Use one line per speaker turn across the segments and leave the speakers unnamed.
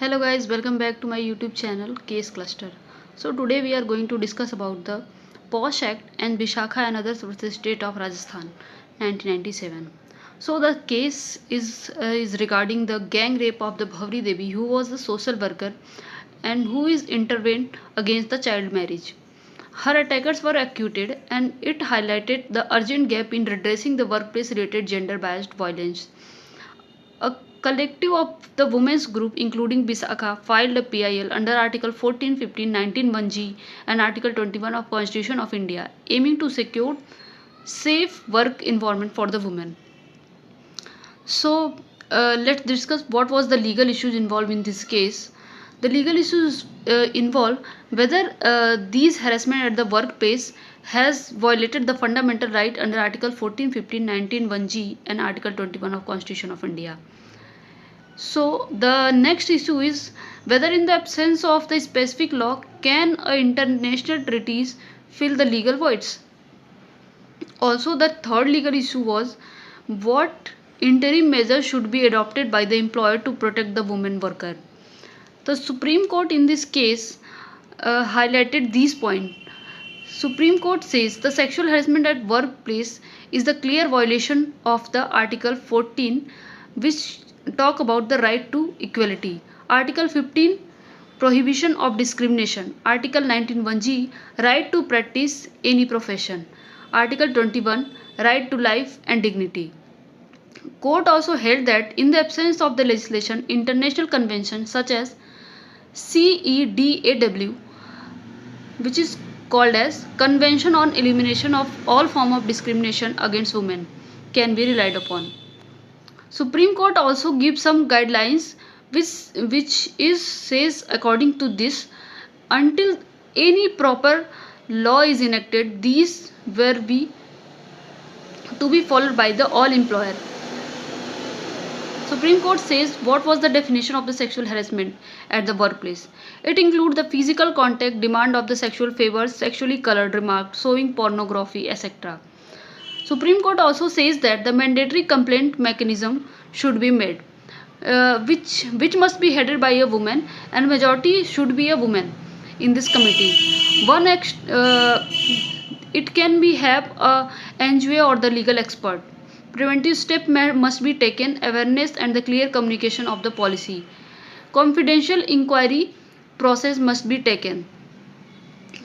Hello guys, welcome back to my YouTube channel Case Cluster. So today we are going to discuss about the POSH Act and Vishakha and others versus State of Rajasthan 1997. So the case is regarding the gang rape of the Bhavri Devi, who was the social worker and who is intervened against the child marriage. Her attackers were acquitted, and it highlighted the urgent gap in redressing the workplace related gender biased violence. A collective of the women's group, including Vishakha, filed a PIL under Article 14, 15, 19, 1G and Article 21 of Constitution of India, aiming to secure safe work environment for the women. So let's discuss what was the legal issues involved in this case. The legal issues involve whether these harassment at the workplace has violated the fundamental right under Article 14, 15, 19, 1G and Article 21 of Constitution of India. So the next issue is whether in the absence of the specific law can international treaties fill the legal voids. Also the third legal issue was what interim measures should be adopted by the employer to protect the women worker. The Supreme Court in this case highlighted these points. Supreme Court says the sexual harassment at workplace is the clear violation of the Article 14, which talk about the right to equality. Article 15, prohibition of discrimination. Article 19 1G, right to practice any profession. Article 21, right to life and dignity. Court also held that in the absence of the legislation, international conventions such as CEDAW, which is called as Convention on Elimination of All Form of Discrimination Against Women, can be relied upon. Supreme Court also gives some guidelines which is says according to this, until any proper law is enacted, these were to be followed by the all employer. Supreme Court says what was the definition of the sexual harassment at the workplace. It includes the physical contact, demand of the sexual favors, sexually colored remarks, showing pornography, etc. Supreme Court also says that the mandatory complaint mechanism should be made, which must be headed by a woman, and majority should be a woman in this committee. It can be have a NGO or the legal expert. Preventive step must be taken, awareness and the clear communication of the policy. Confidential inquiry process must be taken.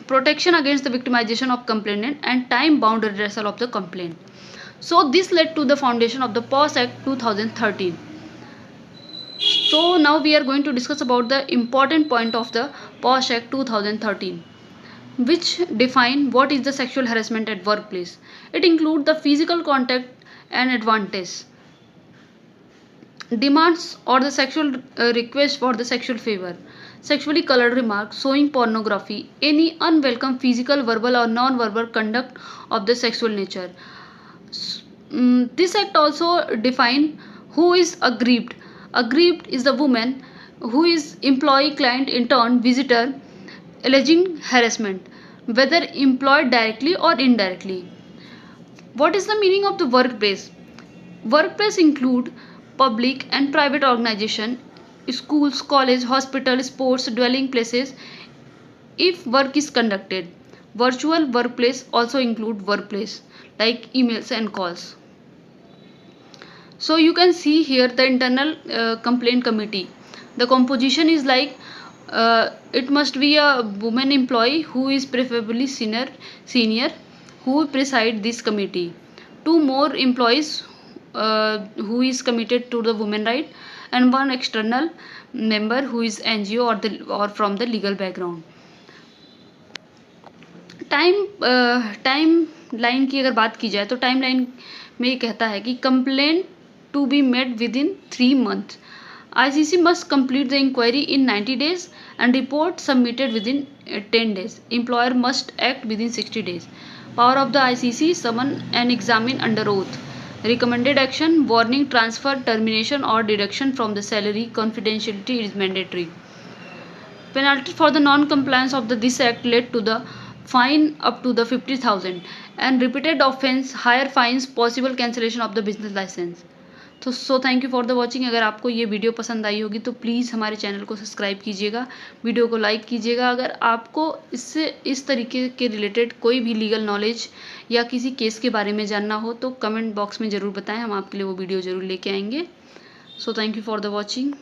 Protection against the victimization of complainant and time-bound redressal of the complaint. So this led to the foundation of the POSH Act 2013. So now we are going to discuss about the important point of the POSH Act 2013, which define what is the sexual harassment at workplace. It includes the physical contact and advantage, demands or the sexual request for the sexual favor, sexually colored remarks, showing pornography, any unwelcome physical, verbal or non-verbal conduct of the sexual nature. This act also define who is aggrieved. Aggrieved is the woman who is employee, client, intern, visitor alleging harassment, whether employed directly or indirectly. What is the meaning of the workplace? Workplace include public and private organization, schools, college, hospital, sports, dwelling places if work is conducted. Virtual workplace also include workplace like emails and calls. So you can see here the internal complaint committee. The composition is like it must be a woman employee who is preferably senior who preside this committee. Two more employees who is committed to the women right, and one external member who is NGO or from the legal background. Time line की अगर बात की जाए तो time line में ये कहता है कि complaint to be made within 3 months. ICC must complete the inquiry in 90 days and report submitted within 10 days. Employer must act within 60 days. Power of the ICC: summon and examine under oath. Recommended action: warning, transfer, termination or deduction from the salary. Confidentiality is mandatory. Penalty for the non-compliance of this act led to the fine up to the 50,000 and repeated offence, higher fines, possible cancellation of the business license. तो thank you for the watching. अगर आपको ये video पसंद आई होगी तो please हमारे channel को subscribe कीजिएगा, वीडियो को लाइक कीजिएगा। अगर आपको इससे इस तरीके के रिलेटेड कोई भी लीगल नॉलेज या किसी केस के बारे में जानना हो तो कमेंट बॉक्स में ज़रूर बताएं, हम आपके लिए वो वीडियो ज़रूर लेके आएंगे। Thank you for the watching.